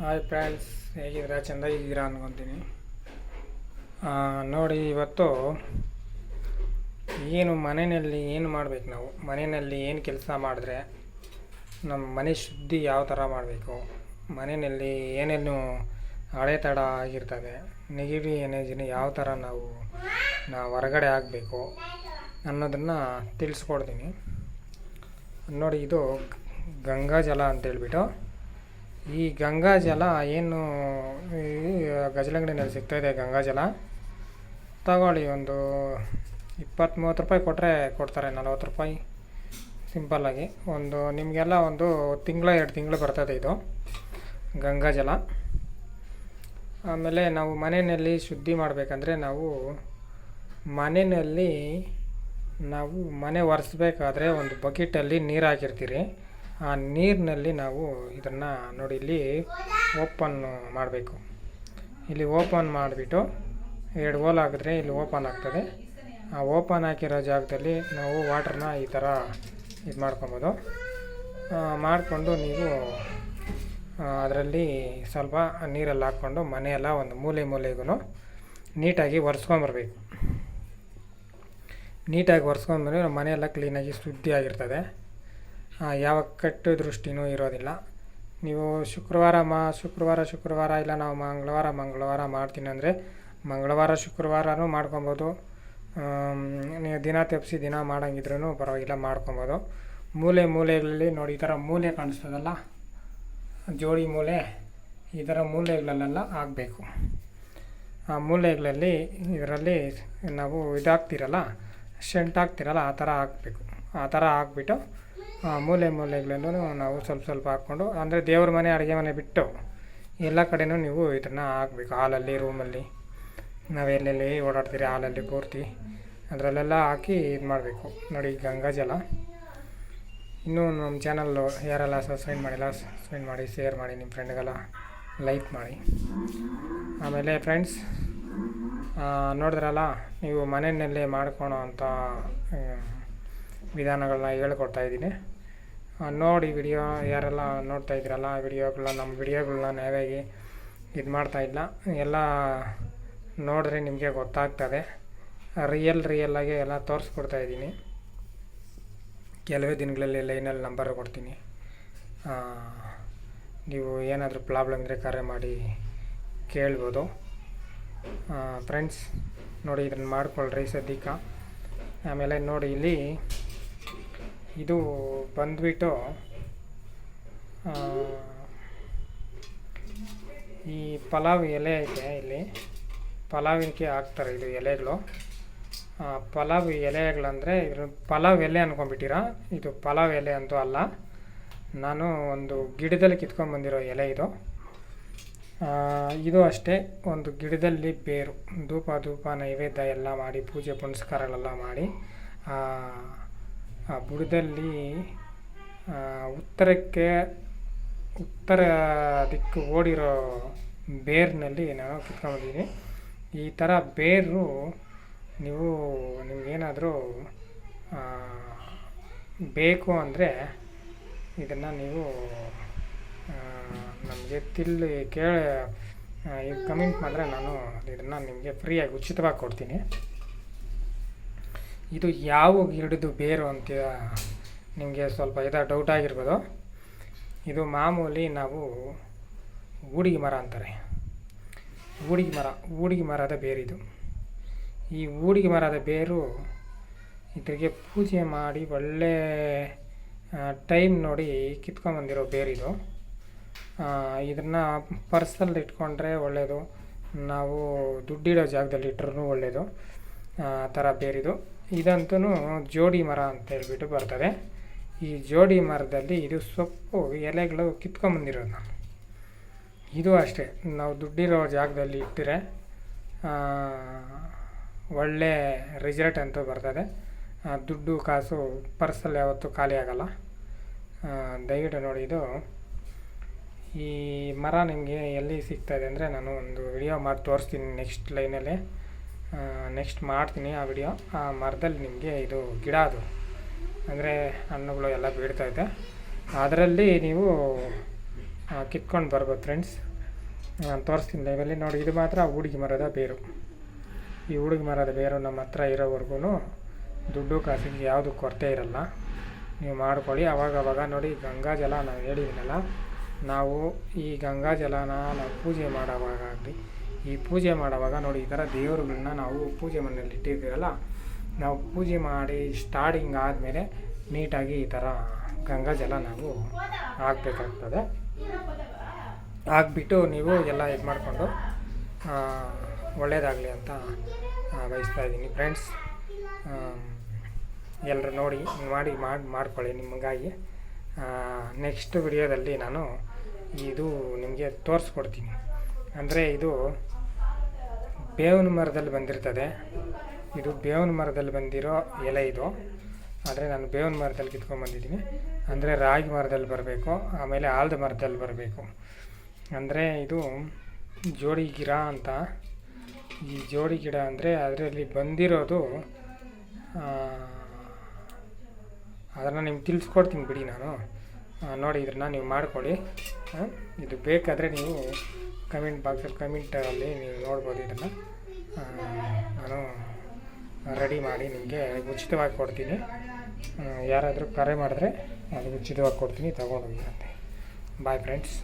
Hi friends, ಹೇಗಿದ್ದೀರಾ? ಚೆಂದಾಗಿದ್ದೀರಾ ಅನ್ಕೊತೀನಿ. ನೋಡಿ, ಇವತ್ತು ಮನೆಯಲ್ಲಿ ಏನು ಮಾಡಬೇಕು, ನಾವು ಮನೆಯಲ್ಲಿ ಏನು ಕೆಲಸ ಮಾಡಿದ್ರೆ ನಮ್ಮ ಮನೆ ಶುದ್ಧಿ ಯಾವ ಥರ ಮಾಡಬೇಕು, ಮನೆಯಲ್ಲಿ ಏನೇನು ಅಡೆತಡೆ ಆಗಿರ್ತದೆ, ನೆಗೆಟಿವ್ ಎನರ್ಜಿನ ಯಾವ ಥರ ನಾವು ಹೊರಗಡೆ ಆಗಬೇಕು ಅನ್ನೋದನ್ನು ತಿಳಿಸ್ಕೊಡ್ತೀನಿ. ನೋಡಿ, ಇದು ಗಂಗಾ ಜಲ ಅಂತೇಳ್ಬಿಟ್ಟು, ಈ ಗಂಗಾ ಜಲ ಏನು ಗಜಲಂಗಡಿನಲ್ಲಿ ಸಿಗ್ತಾಯಿದೆ. ಗಂಗಾ ಜಲ ತಗೊಳ್ಳಿ, ಒಂದು 20-30 ರೂಪಾಯಿ ಕೊಟ್ಟರೆ ಕೊಡ್ತಾರೆ, 40 ರೂಪಾಯಿ ಸಿಂಪಲ್ಲಾಗಿ. ನಿಮಗೆಲ್ಲ ಒಂದು 2 ತಿಂಗಳು ಬರ್ತದೆ ಇದು ಗಂಗಾ ಜಲ. ಆಮೇಲೆ ನಾವು ಮನೆಯಲ್ಲಿ ಶುದ್ಧಿ ಮಾಡಬೇಕಂದ್ರೆ ಮನೆ ಒರೆಸ್ಬೇಕಾದ್ರೆ ಒಂದು ಬಕೆಟಲ್ಲಿ ನೀರು ಹಾಕಿರ್ತೀರಿ. ಆ ನೀರಿನಲ್ಲಿ ನಾವು ಇದನ್ನು ನೋಡಿ, ಇಲ್ಲಿ ಓಪನ್ ಮಾಡಬೇಕು. ಇಲ್ಲಿ ಓಪನ್ ಮಾಡಿಬಿಟ್ಟು 2 ಹೋಲ್ ಹಾಕಿದ್ರೆ ಇಲ್ಲಿ ಓಪನ್ ಆಗ್ತದೆ. ಆ ಓಪನ್ ಹಾಕಿರೋ ಜಾಗದಲ್ಲಿ ನಾವು ವಾಟ್ರನ್ನ ಈ ಥರ ಇದು ಮಾಡ್ಕೊಬೋದು. ಮಾಡಿಕೊಂಡು ನೀವು ಅದರಲ್ಲಿ ಸ್ವಲ್ಪ ನೀರಲ್ಲಿ ಹಾಕ್ಕೊಂಡು ಮನೆಯೆಲ್ಲ ಒಂದು ಮೂಲೆಗೂ ನೀಟಾಗಿ ಒರೆಸ್ಕೊಂಬರ್ಬೇಕು. ನೀಟಾಗಿ ಒರೆಸ್ಕೊಂಡ್ಬಂದರೆ ಮನೆಯೆಲ್ಲ ಕ್ಲೀನಾಗಿ ಶುದ್ಧಿಯಾಗಿರ್ತದೆ. ಯಾವ ಕೆಟ್ಟ ದೃಷ್ಟಿನೂ ಇರೋದಿಲ್ಲ. ನೀವು ಶುಕ್ರವಾರ ಇಲ್ಲ ನಾವು ಮಂಗಳವಾರ ಮಾಡ್ತೀನಿ ಅಂದರೆ ಶುಕ್ರವಾರನೂ ಮಾಡ್ಕೊಬೋದು. ನೀವು ದಿನ ತೆಪ್ಪಿಸಿ ದಿನ ಮಾಡೋಂಗಿದ್ರೂ ಪರವಾಗಿಲ್ಲ, ಮಾಡ್ಕೊಬೋದು. ಮೂಲೆಗಳಲ್ಲಿ ನೋಡಿ, ಈ ಥರ ಮೂಲೆ ಕಾಣಿಸ್ತದಲ್ಲ, ಜೋಡಿ ಮೂಲೆ, ಈ ಥರ ಮೂಲೆಗಳಲ್ಲೆಲ್ಲ ಆಗಬೇಕು. ಆ ಮೂಲೆಗಳಲ್ಲಿ ಇದರಲ್ಲಿ ನಾವು ಇದಾಗ್ತಿರಲ್ಲ, ಶೆಂಟ್ ಹಾಕ್ತಿರಲ್ಲ, ಆ ಥರ ಹಾಕಬೇಕು. ಆ ಥರ ಹಾಕ್ಬಿಟ್ಟು ಮೂಲೆಗಳಲ್ಲೂ ನಾವು ಸ್ವಲ್ಪ ಹಾಕ್ಕೊಂಡು, ಅಂದರೆ ದೇವ್ರ ಮನೆ, ಅಡುಗೆ ಮನೆ ಬಿಟ್ಟು ಎಲ್ಲ ಕಡೆಯೂ ನೀವು ಇದನ್ನು ಹಾಕಬೇಕು. ಹಾಲಲ್ಲಿ, ರೂಮಲ್ಲಿ, ನಾವು ಎಲ್ಲೆಲ್ಲಿ ಓಡಾಡ್ತೀರಿ ಹಾಲಲ್ಲಿ ಪೂರ್ತಿ ಅದರಲ್ಲೆಲ್ಲ ಹಾಕಿ ಇದು ಮಾಡಬೇಕು. ನೋಡಿ, ಗಂಗಾ ಜಲ. ಇನ್ನೂ ನಮ್ಮ ಚಾನಲ್ಲು ಯಾರೆಲ್ಲ ಸಬ್ಸ್ಕ್ರೈಬ್ ಮಾಡಿಲ್ಲ, ಸಬ್ಸ್ಕ್ರೈಬ್ ಮಾಡಿ, ಶೇರ್ ಮಾಡಿ, ನಿಮ್ಮ ಫ್ರೆಂಡ್ಗೆಲ್ಲ ಲೈಕ್ ಮಾಡಿ. ಆಮೇಲೆ ಫ್ರೆಂಡ್ಸ್, ನೋಡಿದ್ರಲ್ಲ, ನೀವು ಮನೆಯಲ್ಲೇ ಮಾಡ್ಕೊಳೋ ಅಂಥ ವಿಧಾನಗಳನ್ನ ಹೇಳ್ಕೊಡ್ತಾಯಿದ್ದೀನಿ. ನೋಡಿ, ವಿಡಿಯೋ ಯಾರೆಲ್ಲ ನೋಡ್ತಾ ಇದ್ದೀರಲ್ಲ, ನಮ್ಮ ವಿಡಿಯೋಗಳನ್ನ ನಾವಾಗಿ ಇದು ಮಾಡ್ತಾಯಿಲ್ಲ, ಎಲ್ಲ ನೋಡಿದ್ರೆ ನಿಮಗೆ ಗೊತ್ತಾಗ್ತದೆ. ರಿಯಲ್ಲಾಗಿ ಎಲ್ಲ ತೋರಿಸ್ಕೊಡ್ತಾಯಿದ್ದೀನಿ. ಕೆಲವೇ ದಿನಗಳಲ್ಲಿ ಲೈನಲ್ಲಿ ನಂಬರ್ ಕೊಡ್ತೀನಿ. ನೀವು ಏನಾದರೂ ಪ್ರಾಬ್ಲಮ್ ಇದ್ದರೆ ಕರೆ ಮಾಡಿ ಕೇಳ್ಬೋದು. ಫ್ರೆಂಡ್ಸ್, ನೋಡಿ, ಇದನ್ನು ಮಾಡ್ಕೊಳ್ರಿ ಸದ್ಯಕ್ಕೆ. ಆಮೇಲೆ ನೋಡಿ, ಇಲ್ಲಿ ಇದು ಬಂದುಬಿಟ್ಟು ಈ ಪಲಾವ್ ಎಲೆ ಐತೆ, ಇಲ್ಲಿ ಪಲಾವಿನಕ್ಕೆ ಹಾಕ್ತಾರೆ ಇದು ಎಲೆಗಳು. ಪಲಾವ್ ಎಲೆಗಳಂದರೆ ಪಲಾವ್ ಎಲೆ ಅಂದ್ಕೊಂಡ್ಬಿಟ್ಟಿರಾ, ಇದು ಪಲಾವ್ ಎಲೆ ಅಂತೂ ಅಲ್ಲ. ನಾನು ಒಂದು ಗಿಡದಲ್ಲಿ ಕಿತ್ಕೊಂಡ್ಬಂದಿರೋ ಎಲೆ ಇದು. ಇದು ಅಷ್ಟೇ, ಒಂದು ಗಿಡದಲ್ಲಿ ಬೇರು. ಧೂಪ ನೈವೇದ್ಯ ಎಲ್ಲ ಮಾಡಿ, ಪೂಜೆ ಪುನಸ್ಕಾರಗಳೆಲ್ಲ ಮಾಡಿ, ಆ ಬುಡದಲ್ಲಿ ಉತ್ತರ ದಿಕ್ಕು ಓಡಿರೋ ಬೇರಿನಲ್ಲಿ ನಾನು ಕಿತ್ಕೊಂಡ್ಬಂದಿದ್ದೀನಿ. ಈ ಥರ ಬೇರು ನಿಮಗೇನಾದರೂ ಬೇಕು ಅಂದರೆ ಇದನ್ನು ನೀವು ನಮಗೆ ಈಗ ಕಮೆಂಟ್ ಮಾಡಿದ್ರೆ ನಾನು ಇದನ್ನು ನಿಮಗೆ ಫ್ರೀಯಾಗಿ ಉಚಿತವಾಗಿ ಕೊಡ್ತೀನಿ. ಇದು ಯಾವ ಗಿಡದ್ದು ಬೇರು ಅಂತ ನಿಮಗೆ ಸ್ವಲ್ಪ ಡೌಟ್ ಆಗಿರ್ಬೋದು. ಇದು ಮಾಮೂಲಿ ನಾವು ಊಡಿಗೆ ಮರ ಅಂತಾರೆ, ಊಡಿಗೆ ಮರದ ಬೇರಿದು. ಈ ಊಡಿಗೆ ಮರದ ಬೇರು ಇದರಿಗೆ ಪೂಜೆ ಮಾಡಿ ಒಳ್ಳೆ ಟೈಮ್ ನೋಡಿ ಕಿತ್ಕೊಂಡ್ಬಂದಿರೋ ಬೇರಿದು. ಇದನ್ನು ಪರ್ಸಲ್ಲಿ ಇಟ್ಕೊಂಡ್ರೆ ಒಳ್ಳೆಯದು, ನಾವು ದುಡ್ಡಿಡೋ ಜಾಗದಲ್ಲಿ ಇಟ್ಟರೂ ಒಳ್ಳೆಯದು. ಆ ಥರ ಬೇರಿದು. ಇದಂತೂ ಜೋಡಿ ಮರ ಅಂತೇಳ್ಬಿಟ್ಟು ಬರ್ತದೆ. ಈ ಜೋಡಿ ಮರದಲ್ಲಿ ಇದು ಸೊಪ್ಪು ಎಲೆಗಳು ಕಿತ್ಕೊಂಡ್ಬಂದಿರೋದು ನಾನು. ಇದು ಅಷ್ಟೇ, ನಾವು ದುಡ್ಡಿರೋ ಜಾಗದಲ್ಲಿ ಇಟ್ಟರೆ ಒಳ್ಳೆ ರಿಸಲ್ಟ್ ಅಂತೂ ಬರ್ತದೆ. ದುಡ್ಡು ಕಾಸು ಪರ್ಸಲ್ಲಿ ಯಾವತ್ತೂ ಖಾಲಿ ಆಗೋಲ್ಲ. ದಯವಿಟ್ಟು ನೋಡಿ, ಇದು ಈ ಮರ ನಿಮಗೆ ಎಲ್ಲಿ ಸಿಗ್ತಾಯಿದೆ ಅಂದರೆ ನಾನು ಒಂದು ವಿಡಿಯೋ ಮಾಡಿ ತೋರಿಸ್ತೀನಿ ನೆಕ್ಸ್ಟ್ ಮಾಡ್ತೀನಿ ಆ ವಿಡಿಯೋ. ಆ ಮರದಲ್ಲಿ ನಿಮಗೆ ಇದು ಗಿಡ, ಅದು ಅಂದರೆ ಹಣ್ಣುಗಳು ಎಲ್ಲ ಬೀಳ್ತೈತೆ, ಅದರಲ್ಲಿ ನೀವು ಕಿತ್ಕೊಂಡು ಬರ್ಬೋದು ಫ್ರೆಂಡ್ಸ್. ನಾನು ತೋರಿಸ್ತೀನಿ ಲೈವಲ್ಲಿ ನೋಡಿ. ಇದು ಮಾತ್ರ ಹುಡುಗಿ ಮರದ ಬೇರು. ಈ ಹುಡುಗಿ ಮರದ ಬೇರು ನಮ್ಮ ಹತ್ರ ಇರೋವರೆಗೂ ದುಡ್ಡು ಕಾಸಿಗೆ ಯಾವುದು ಕೊರತೆ ಇರಲ್ಲ. ನೀವು ಮಾಡ್ಕೊಳ್ಳಿ. ಅವಾಗವಾಗ ನೋಡಿ ಗಂಗಾಜಲ ನಾನು ಹೇಳಿದ್ದೀನಲ್ಲ, ನಾವು ಈ ಗಂಗಾಜಲನ ನಾವು ಪೂಜೆ ಮಾಡೋವಾಗಲಿ, ಈ ಪೂಜೆ ಮಾಡೋವಾಗ ನೋಡಿ ಈ ಥರ ದೇವರುಗಳನ್ನ ನಾವು ಪೂಜೆ ಮನೆಯಲ್ಲಿ ಇಟ್ಟಿರ್ತೀವಲ್ಲ, ನಾವು ಪೂಜೆ ಮಾಡಿ ಸ್ಟಾರ್ಟಿಂಗ್ ಆದಮೇಲೆ ನೀಟಾಗಿ ಈ ಥರ ಗಂಗಾಜಲ ನಾವು ಹಾಕಬೇಕಾಗ್ತದೆ. ಹಾಕ್ಬಿಟ್ಟು ನೀವು ಎಲ್ಲ ಇದು ಮಾಡಿಕೊಂಡು ಒಳ್ಳೆಯದಾಗಲಿ ಅಂತ ಬಯಸ್ತಾ ಇದ್ದೀನಿ ಫ್ರೆಂಡ್ಸ್. ಎಲ್ಲರೂ ನೋಡಿ ಮಾಡ್ಕೊಳ್ಳಿ ನಿಮಗಾಗಿ. ನೆಕ್ಸ್ಟ್ ವಿಡಿಯೋದಲ್ಲಿ ನಾನು ಇದು ನಿಮಗೆ ತೋರಿಸ್ಕೊಡ್ತೀನಿ. ಅಂದರೆ ಇದು ಬೇವಿನ ಮರದಲ್ಲಿ ಬಂದಿರ್ತದೆ. ಇದು ಬೇವಿನ ಮರದಲ್ಲಿ ಬಂದಿರೋ ಎಲೆ ಇದು. ಆದರೆ ನಾನು ಬೇವಿನ ಮರದಲ್ಲಿ ಕಿತ್ಕೊಂಡ್ಬಂದಿದ್ದೀನಿ. ಅಂದರೆ ರಾಗಿ ಮರದಲ್ಲಿ ಬರಬೇಕು, ಆಮೇಲೆ ಆಲದ ಮರದಲ್ಲಿ ಬರಬೇಕು. ಅಂದರೆ ಇದು ಜೋಡಿ ಗಿಡ ಅಂತ. ಈ ಜೋಡಿ ಗಿಡ ಅಂದರೆ ಅದರಲ್ಲಿ ಬಂದಿರೋದು ಅದನ್ನು ನಿಮ್ಗೆ ತಿಳಿಸ್ಕೊಡ್ತೀನಿ ಬಿಡಿ ನಾನು. ನೋಡಿ ಇದನ್ನು ನೀವು ಮಾಡ್ಕೊಳ್ಳಿ. ಇದು ಬೇಕಾದರೆ ನೀವು ಕಮೆಂಟ್ ಬಾಕ್ಸಲ್ಲಿ ಕಮೆಂಟಲ್ಲಿ ನೀವು ನೋಡ್ಬೋದು. ಇದನ್ನು ನಾನು ರೆಡಿ ಮಾಡಿ ನಿಮಗೆ ಉಚಿತವಾಗಿ ಕೊಡ್ತೀನಿ. ಯಾರಾದರೂ ಕರೆ ಮಾಡಿದ್ರೆ ಅದು ಉಚಿತವಾಗಿ ಕೊಡ್ತೀನಿ, ತಗೊಂಡೋಗಿ ಅಂತೆ. Bye friends.